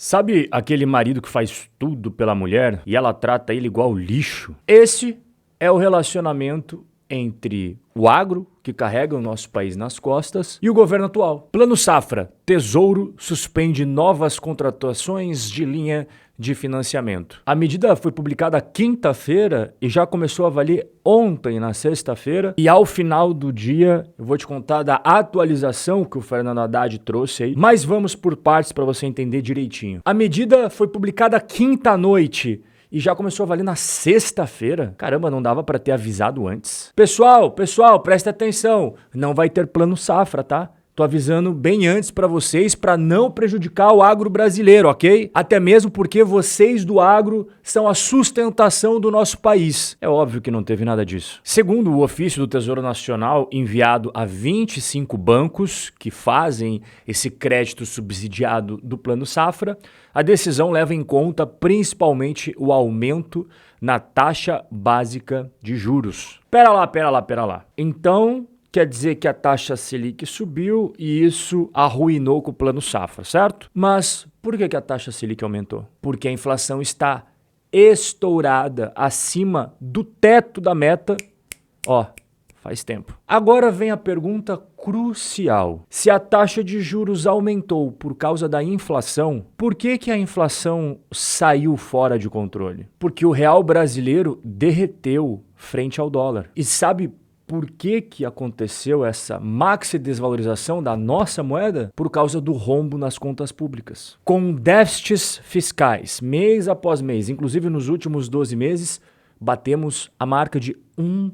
Sabe aquele marido que faz tudo pela mulher e ela trata ele igual lixo? Esse é o relacionamento entre o agro, que carrega o nosso país nas costas, e o governo atual. Plano Safra, Tesouro suspende novas contratações de linha de financiamento. A medida foi publicada quinta-feira e já começou a valer ontem, na sexta-feira. E ao final do dia, eu vou te contar da atualização que o Fernando Haddad trouxe aí. Mas vamos por partes para você entender direitinho. A medida foi publicada quinta à noite e já começou a valer na sexta-feira. Caramba, não dava para ter avisado antes. Pessoal, presta atenção. Não vai ter plano safra, tá? Tô avisando bem antes para vocês para não prejudicar o agro brasileiro, ok? Até mesmo porque vocês do agro são a sustentação do nosso país. É óbvio que não teve nada disso. Segundo o ofício do Tesouro Nacional enviado a 25 bancos que fazem esse crédito subsidiado do Plano Safra, a decisão leva em conta principalmente o aumento na taxa básica de juros. Pera lá. Então, quer dizer que a taxa Selic subiu e isso arruinou com o Plano Safra, certo? Mas por que a taxa Selic aumentou? Porque a inflação está estourada acima do teto da meta, faz tempo. Agora vem a pergunta crucial. Se a taxa de juros aumentou por causa da inflação, por que a inflação saiu fora de controle? Porque o real brasileiro derreteu frente ao dólar. E sabe por que aconteceu essa maxi desvalorização da nossa moeda? Por causa do rombo nas contas públicas. Com déficits fiscais, mês após mês, inclusive nos últimos 12 meses, batemos a marca de R$ 1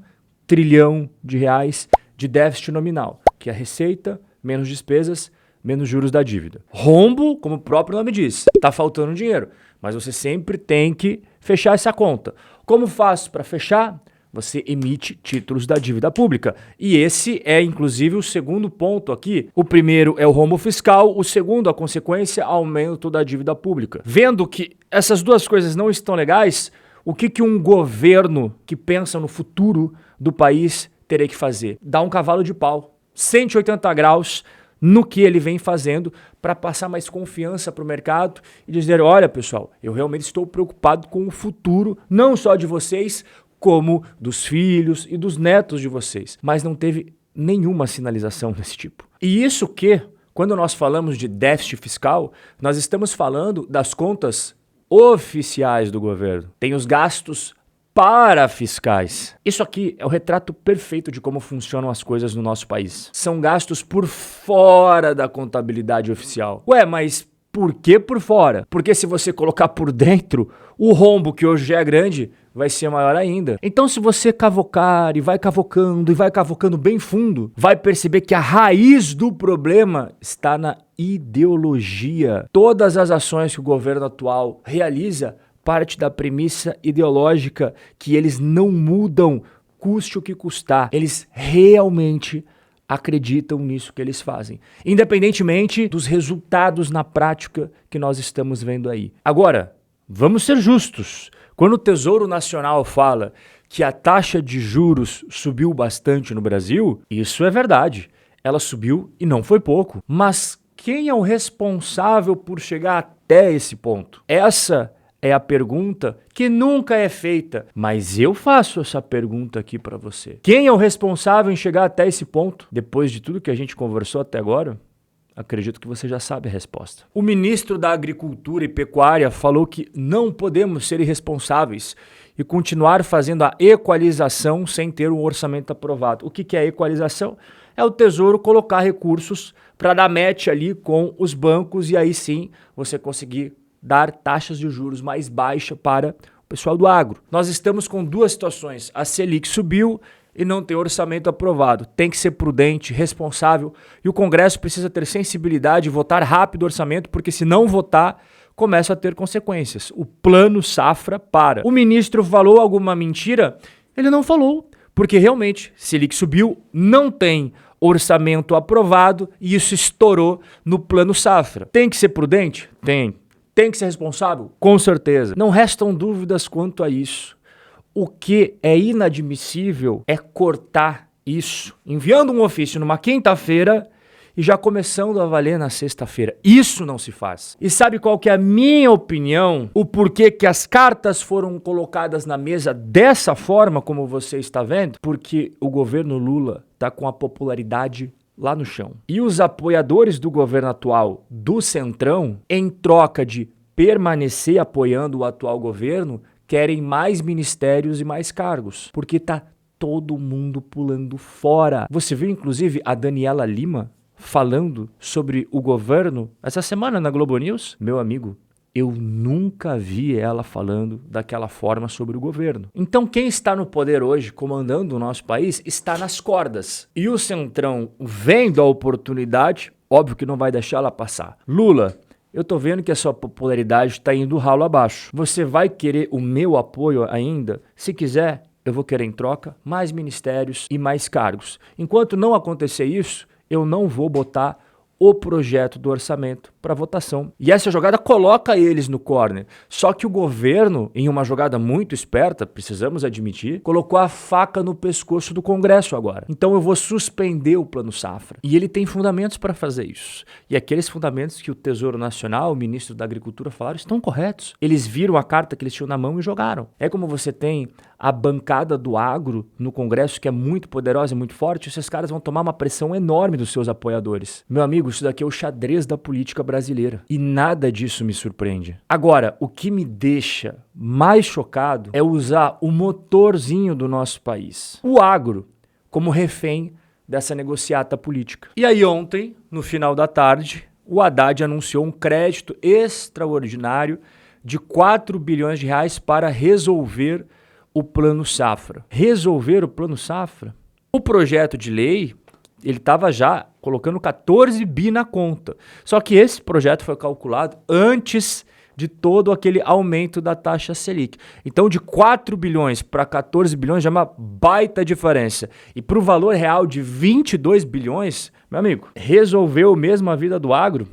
trilhão de déficit nominal, que é a receita, menos despesas, menos juros da dívida. Rombo, como o próprio nome diz, tá faltando dinheiro, mas você sempre tem que fechar essa conta. Como faço para fechar? Você emite títulos da dívida pública. E esse é, inclusive, o segundo ponto aqui. O primeiro é o rombo fiscal, o segundo, a consequência, aumento da dívida pública. Vendo que essas duas coisas não estão legais, o que um governo que pensa no futuro do país teria que fazer? Dar um cavalo de pau, 180 graus no que ele vem fazendo para passar mais confiança para o mercado e dizer, olha pessoal, eu realmente estou preocupado com o futuro, não só de vocês, como dos filhos e dos netos de vocês. Mas não teve nenhuma sinalização desse tipo. E isso que, quando nós falamos de déficit fiscal, nós estamos falando das contas oficiais do governo. Tem os gastos parafiscais. Isso aqui é o retrato perfeito de como funcionam as coisas no nosso país. São gastos por fora da contabilidade oficial. Ué, mas por que por fora? Porque se você colocar por dentro, o rombo que hoje já é grande vai ser maior ainda. Então se você cavocar e vai cavocando bem fundo, vai perceber que a raiz do problema está na ideologia. Todas as ações que o governo atual realiza parte da premissa ideológica que eles não mudam, custe o que custar. Eles realmente acreditam nisso que eles fazem, independentemente dos resultados na prática que nós estamos vendo aí. Agora, vamos ser justos. Quando o Tesouro Nacional fala que a taxa de juros subiu bastante no Brasil, isso é verdade. Ela subiu e não foi pouco. Mas quem é o responsável por chegar até esse ponto? Essa é a pergunta que nunca é feita, mas eu faço essa pergunta aqui para você. Quem é o responsável em chegar até esse ponto? Depois de tudo que a gente conversou até agora, acredito que você já sabe a resposta. O ministro da Agricultura e Pecuária falou que não podemos ser irresponsáveis e continuar fazendo a equalização sem ter um orçamento aprovado. O que é equalização? É o Tesouro colocar recursos para dar match ali com os bancos e aí sim você conseguir dar taxas de juros mais baixas para o pessoal do agro. Nós estamos com duas situações. A Selic subiu e não tem orçamento aprovado. Tem que ser prudente, responsável e o Congresso precisa ter sensibilidade e votar rápido o orçamento, porque se não votar, começa a ter consequências. O Plano Safra para. O ministro falou alguma mentira? Ele não falou, porque realmente Selic subiu, não tem orçamento aprovado e isso estourou no Plano Safra. Tem que ser prudente? Tem. Tem que ser responsável? Com certeza. Não restam dúvidas quanto a isso. O que é inadmissível é cortar isso, enviando um ofício numa quinta-feira e já começando a valer na sexta-feira. Isso não se faz. E sabe qual que é a minha opinião? O porquê que as cartas foram colocadas na mesa dessa forma, como você está vendo? Porque o governo Lula está com a popularidade lá no chão. E os apoiadores do governo atual, do Centrão, em troca de permanecer apoiando o atual governo, querem mais ministérios e mais cargos, porque tá todo mundo pulando fora. Você viu, inclusive, a Daniela Lima falando sobre o governo essa semana na Globo News? Meu amigo, eu nunca vi ela falando daquela forma sobre o governo. Então quem está no poder hoje, comandando o nosso país, está nas cordas. E o Centrão, vendo a oportunidade, óbvio que não vai deixar ela passar. Lula, eu tô vendo que a sua popularidade está indo ralo abaixo. Você vai querer o meu apoio ainda? Se quiser, eu vou querer em troca mais ministérios e mais cargos. Enquanto não acontecer isso, eu não vou botar o projeto do orçamento para votação. E essa jogada coloca eles no corner. Só que o governo, em uma jogada muito esperta, precisamos admitir, colocou a faca no pescoço do Congresso agora. Então eu vou suspender o Plano Safra. E ele tem fundamentos para fazer isso. E aqueles fundamentos que o Tesouro Nacional, o ministro da Agricultura falaram, estão corretos. Eles viram a carta que eles tinham na mão e jogaram. É como você tem a bancada do agro no Congresso, que é muito poderosa e muito forte, esses caras vão tomar uma pressão enorme dos seus apoiadores. Meu amigo, isso daqui é o xadrez da política brasileira. E nada disso me surpreende. Agora, o que me deixa mais chocado é usar o motorzinho do nosso país, o agro, como refém dessa negociata política. E aí ontem, no final da tarde, o Haddad anunciou um crédito extraordinário de 4 bilhões de reais para resolver o Plano Safra. Resolver o Plano Safra? O projeto de lei, ele estava já colocando 14 bi na conta. Só que esse projeto foi calculado antes de todo aquele aumento da taxa Selic. Então, de 4 bilhões para 14 bilhões já é uma baita diferença. E para o valor real de 22 bilhões, meu amigo, resolveu mesmo a vida do agro?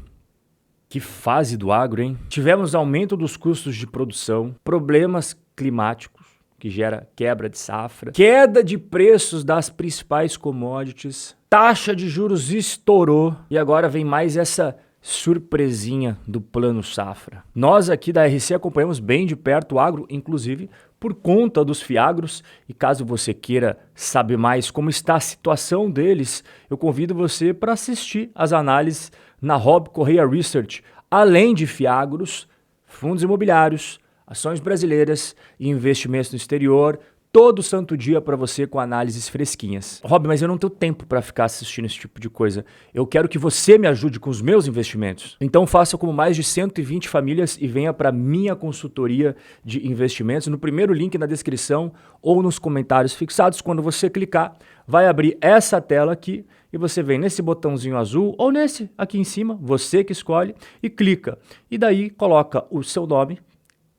Que fase do agro, hein? Tivemos aumento dos custos de produção, problemas climáticos, que gera quebra de safra, queda de preços das principais commodities, taxa de juros estourou e agora vem mais essa surpresinha do Plano Safra. Nós aqui da RC acompanhamos bem de perto o agro, inclusive por conta dos fiagros, e caso você queira saber mais como está a situação deles, eu convido você para assistir as análises na Rob Correia Research, além de fiagros, fundos imobiliários, ações brasileiras e investimentos no exterior, todo santo dia para você com análises fresquinhas. Rob, mas eu não tenho tempo para ficar assistindo esse tipo de coisa. Eu quero que você me ajude com os meus investimentos. Então faça como mais de 120 famílias e venha para minha consultoria de investimentos. No primeiro link na descrição ou nos comentários fixados, quando você clicar, vai abrir essa tela aqui e você vem nesse botãozinho azul ou nesse aqui em cima, você que escolhe, e clica. E daí coloca o seu nome,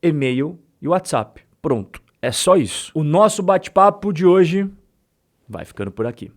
e-mail e WhatsApp. Pronto, é só isso. O nosso bate-papo de hoje vai ficando por aqui.